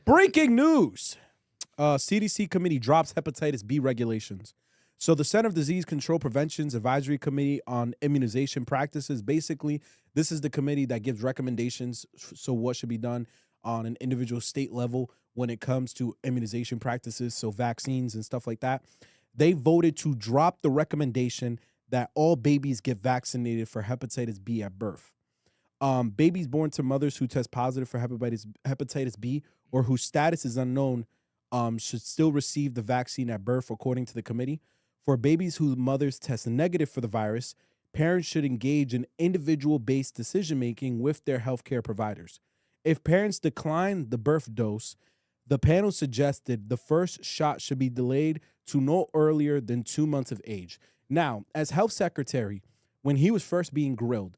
Breaking news. CDC committee drops hepatitis B regulations. So the Center of Disease Control Prevention's Advisory Committee on Immunization Practices, basically, this is the committee that gives recommendations. So what should be done on an individual state level when it comes to immunization practices, so vaccines and stuff like that. They voted to drop the recommendation that all babies get vaccinated for hepatitis B at birth. Babies born to mothers who test positive for hepatitis B or whose status is unknown should still receive the vaccine at birth, according to the committee. For babies whose mothers test negative for the virus, parents should engage in individual-based decision-making with their healthcare providers. If parents decline the birth dose, the panel suggested the first shot should be delayed to no earlier than 2 months of age. Now, as health secretary, when he was first being grilled,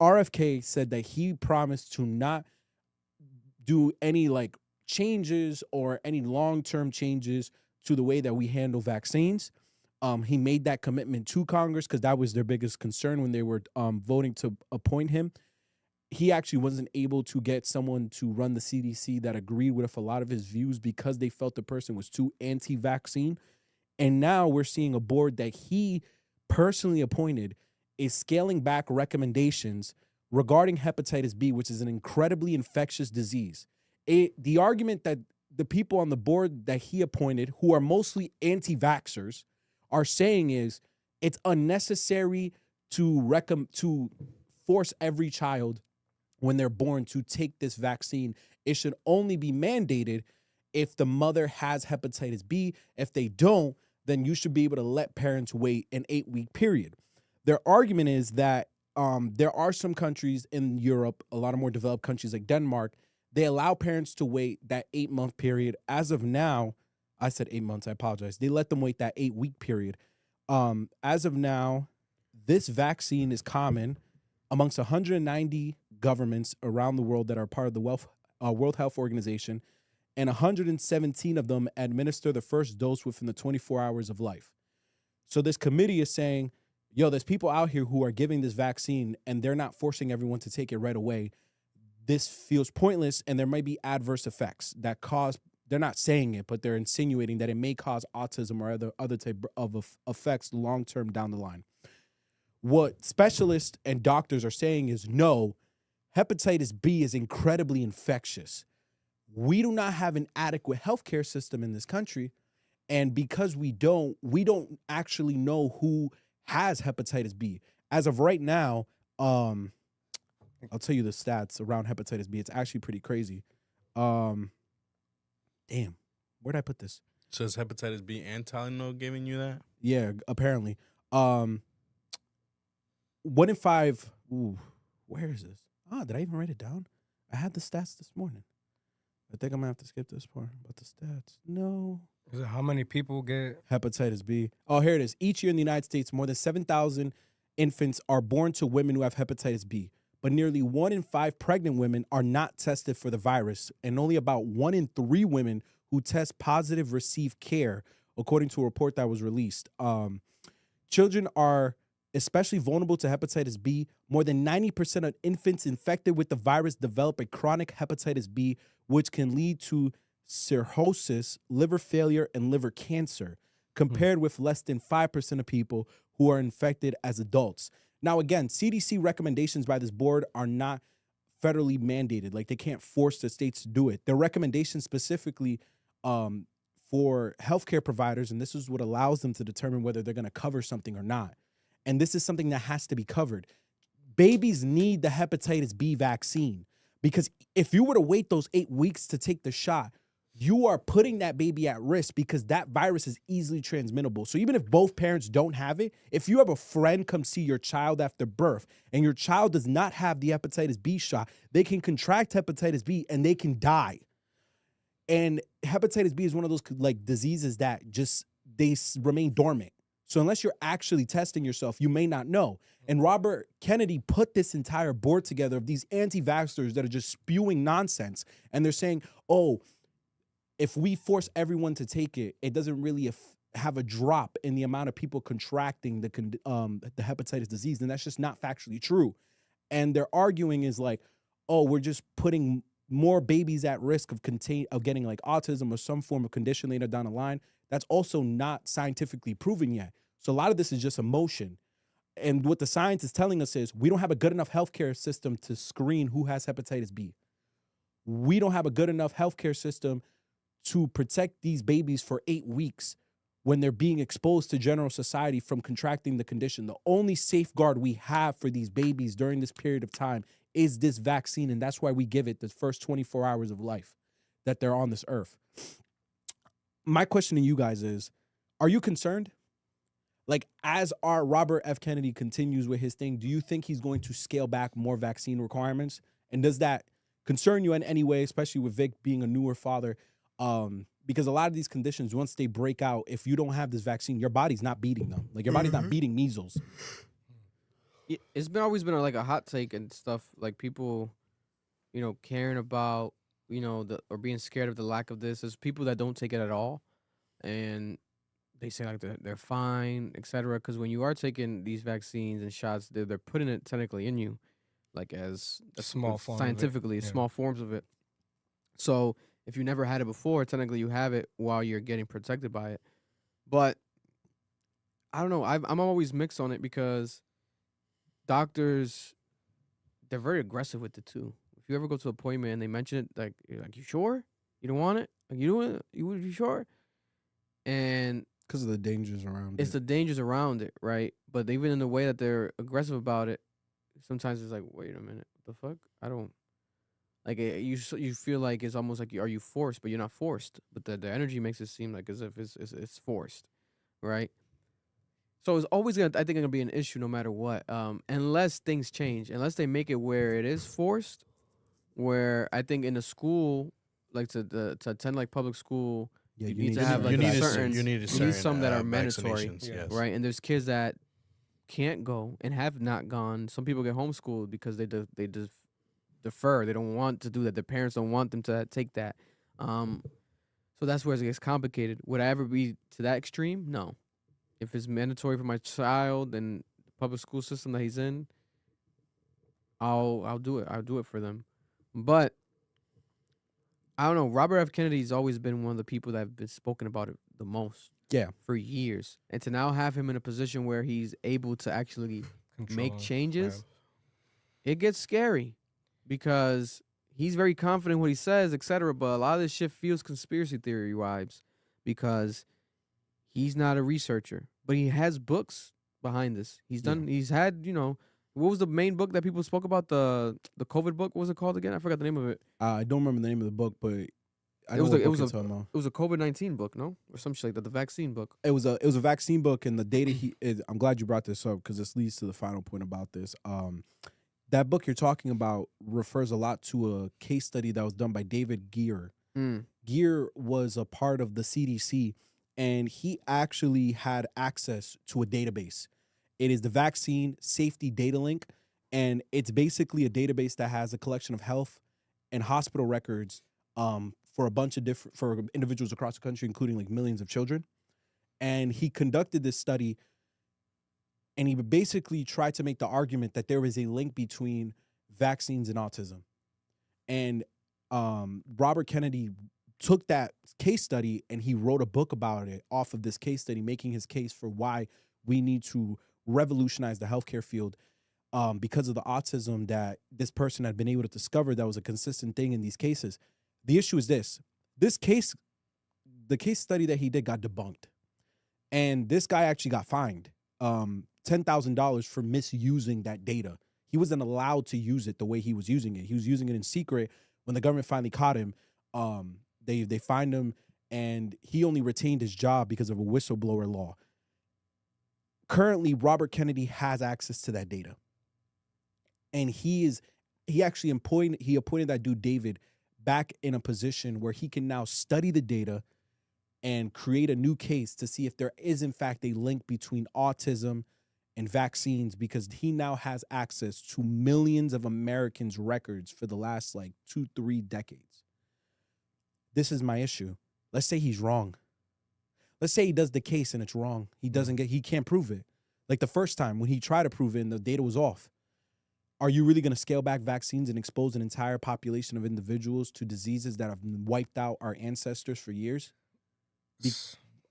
RFK said that he promised to not do any changes or any long-term changes to the way that we handle vaccines. He made that commitment to Congress because that was their biggest concern when they were voting to appoint him. He actually wasn't able to get someone to run the CDC that agreed with a lot of his views because they felt the person was too anti-vaccine. And now we're seeing a board that he personally appointed is scaling back recommendations regarding hepatitis B, which is an incredibly infectious disease. The argument that the people on the board that he appointed, who are mostly anti-vaxxers, are saying is it's unnecessary to force every child when they're born to take this vaccine. It should only be mandated if the mother has hepatitis B. If they don't, then you should be able to let parents wait an 8-week period. Their argument is that there are some countries in Europe, a lot of more developed countries like Denmark, they allow parents to wait that 8-month period. As of now, I said 8 months, I apologize. They let them wait that 8-week period. As of now, this vaccine is common amongst 190 governments around the world that are part of the World Health Organization, and 117 of them administer the first dose within the 24 hours of life. So this committee is saying, yo, there's people out here who are giving this vaccine and they're not forcing everyone to take it right away. This feels pointless, and there might be adverse effects that cause, they're not saying it, but they're insinuating that it may cause autism or other type of effects long-term down the line. What specialists and doctors are saying is, no, hepatitis B is incredibly infectious. We do not have an adequate healthcare system in this country, and because we don't actually know who has hepatitis B. As of right now, I'll tell you the stats around hepatitis B. It's actually pretty crazy. Damn, where'd I put this? So is hepatitis B and Tylenol giving you that? Yeah, apparently. 1 in 5. Ooh, where is this? Oh, did I even write it down? I had the stats this morning. I think I'm gonna have to skip this part about the stats. No. Is it how many people get hepatitis B? Oh, here it is. Each year in the United States, more than 7,000 infants are born to women who have hepatitis B. But nearly 1 in 5 pregnant women are not tested for the virus, and only about 1 in 3 women who test positive receive care, according to a report that was released. Children are especially vulnerable to hepatitis B. More than 90% of infants infected with the virus develop a chronic hepatitis B, which can lead to cirrhosis, liver failure, and liver cancer, compared with less than 5% of people who are infected as adults. Now, again, CDC recommendations by this board are not federally mandated. Like, they can't force the states to do it. Their recommendations specifically for healthcare providers, and this is what allows them to determine whether they're going to cover something or not. And this is something that has to be covered. Babies need the hepatitis B vaccine, because if you were to wait those 8 weeks to take the shot, you are putting that baby at risk, because that virus is easily transmittable. So even if both parents don't have it, if you have a friend come see your child after birth and your child does not have the hepatitis B shot, they can contract hepatitis B and they can die. And hepatitis B is one of those diseases that they remain dormant. So unless you're actually testing yourself, you may not know. And Robert Kennedy put this entire board together of these anti-vaxxers that are just spewing nonsense. And they're saying, oh, if we force everyone to take it, it doesn't really have a drop in the amount of people contracting the hepatitis disease. And that's just not factually true. And their arguing is like, oh, we're just putting more babies at risk of getting like autism or some form of condition later down the line. That's also not scientifically proven yet. So a lot of this is just emotion. And what the science is telling us is we don't have a good enough healthcare system to screen who has hepatitis B. We don't have a good enough healthcare system to protect these babies for 8 weeks when they're being exposed to general society from contracting the condition. The only safeguard we have for these babies during this period of time is this vaccine, and that's why we give it the first 24 hours of life that they're on this earth. My question to you guys is, are you concerned? Like, as our Robert F. Kennedy continues with his thing, do you think he's going to scale back more vaccine requirements? And does that concern you in any way, especially with Vic being a newer father? Because a lot of these conditions, once they break out, if you don't have this vaccine, your body's not beating them. Like, your body's not beating measles. It's always been like a hot take and stuff, like people, caring about, or being scared of the lack of this. There's people that don't take it at all, and they say like they're fine, etc. Because when you are taking these vaccines and shots, they're putting it technically in you, like as A small form of it. scientifically, Yeah. small forms of it. So if you never had it before, technically you have it while you're getting protected by it. But I don't know. I'm always mixed on it because doctors, they're very aggressive with it too. If you ever go to an appointment and they mention it, like you're like, you sure? You don't want it? Like, you sure? And Because of the dangers around it's it. the dangers around it, right? But even in the way that they're aggressive about it, sometimes it's like, wait a minute, what the fuck? I don't like it, you feel like it's almost like, are you forced? But you're not forced. But the energy makes it seem like as if it's forced, right? So it's always gonna be an issue no matter what, unless things change, unless they make it where it is forced. Where I think in the school, like to attend like public school, Yeah, you need to have like you need a a certain, you need some that are mandatory, vaccinations, Yeah. yes. right? And there's kids that can't go and have not gone. Some people get homeschooled because they defer. They don't want to do that. Their parents don't want them to take that. So that's where it gets complicated. Would I ever be to that extreme? No. If it's mandatory for my child and the public school system that he's in, I'll do it. I'll do it for them. But I don't know. Robert F. Kennedy's always been one of the people that have been spoken about it the most. Yeah. For years. And to now have him in a position where he's able to actually make Controlling. changes, it gets scary because he's very confident in what he says, etc. But a lot of this shit feels conspiracy theory vibes because he's not a researcher, but he has books behind this. He's done. He's had. What was the main book that people spoke about? The COVID book. What was it called again? I forgot the name of it. I don't remember the name of the book, but I It know was what a- it book was you're a- talking about. It was a COVID-19 book, no, or some shit like that. The vaccine book. It was a vaccine book, and the data I'm glad you brought this up because this leads to the final point about this. That book you're talking about refers a lot to a case study that was done by David Geer. Geer was a part of the CDC, and he actually had access to a database. It is the Vaccine Safety Data Link, and it's basically a database that has a collection of health and hospital records for a bunch of for individuals across the country, including like millions of children. And he conducted this study, and he basically tried to make the argument that there is a link between vaccines and autism. And Robert Kennedy took that case study and he wrote a book about it off of this case study, making his case for why we need to revolutionize the healthcare field because of the autism that this person had been able to discover that was a consistent thing in these cases. The issue is the case study that he did got debunked. And this guy actually got fined $10,000 for misusing that data. He wasn't allowed to use it the way he was using it. He was using it in secret. When the government finally caught him, they fined him, and he only retained his job because of a whistleblower law. Currently, Robert Kennedy has access to that data. And he actually appointed that dude David back in a position where he can now study the data and create a new case to see if there is in fact a link between autism and vaccines, because he now has access to millions of Americans' records for the last like 2-3 decades. This is my issue. Let's say he's wrong. Let's say he does the case and it's wrong. He can't prove it. Like the first time when he tried to prove it and the data was off. are you really going to scale back vaccines and expose an entire population of individuals to diseases that have wiped out our ancestors for years Be-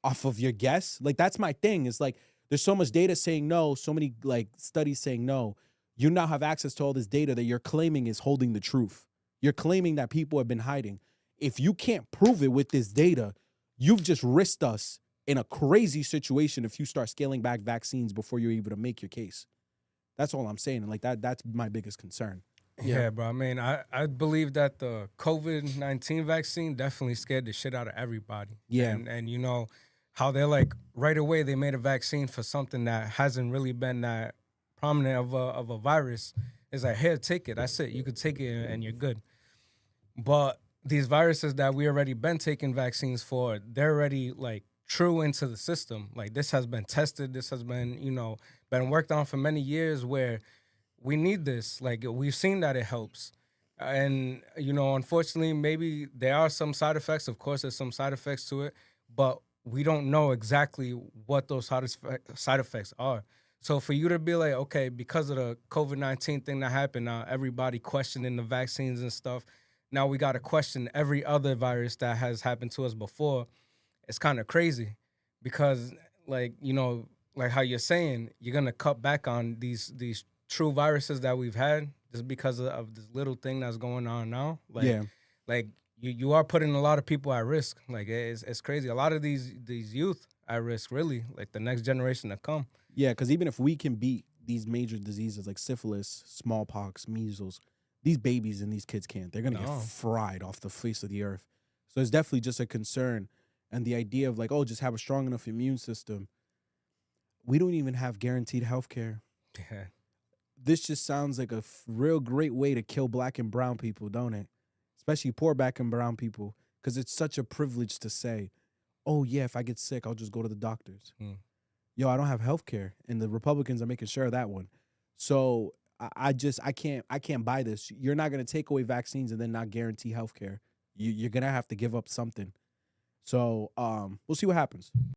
off of your guess? Like, that's my thing. It's like, there's so much data saying no, so many like studies saying no. You now have access to all this data that you're claiming is holding the truth. You're claiming that people have been hiding. If you can't prove it with this data, you've just risked us in a crazy situation if you start scaling back vaccines before you're able to make your case. That's all I'm saying. And like that's my biggest concern. Yeah, bro. I mean, I believe that the COVID-19 vaccine definitely scared the shit out of everybody. Yeah. And you know, how they're like, right away they made a vaccine for something that hasn't really been that prominent of a virus. It's like, here, take it. That's it. You could take it and you're good. But these viruses that we already been taking vaccines for, they're already like true into the system. Like, this has been tested. This has been, you know, been worked on for many years, where we need this. Like, we've seen that it helps. And, you know, unfortunately, maybe there are some side effects. Of course, there's some side effects to it, but we don't know exactly what those side effects are. So for you to be like, okay, because of the COVID-19 thing that happened, now everybody questioning the vaccines and stuff, now we got to question every other virus that has happened to us before. It's kind of crazy because, like, you know, like how you're saying, you're going to cut back on these true viruses that we've had just because of this little thing that's going on now. Like, Yeah. like you are putting a lot of people at risk. Like, it's crazy. A lot of these youth at risk, really, like the next generation to come. Yeah, because even if we can beat these major diseases like syphilis, smallpox, measles, these babies and these kids can't. They're going to No. get fried off the face of the earth. So it's definitely just a concern. And the idea of like, oh, just have a strong enough immune system. We don't even have guaranteed health care. Yeah. This just sounds like a real great way to kill black and brown people, don't it? Especially poor black and brown people, because it's such a privilege to say, oh, yeah, if I get sick, I'll just go to the doctors. Yo, I don't have health care, and the Republicans are making sure of that one. So I can't buy this. You're not going to take away vaccines and then not guarantee health care. You're going to have to give up something. So we'll see what happens.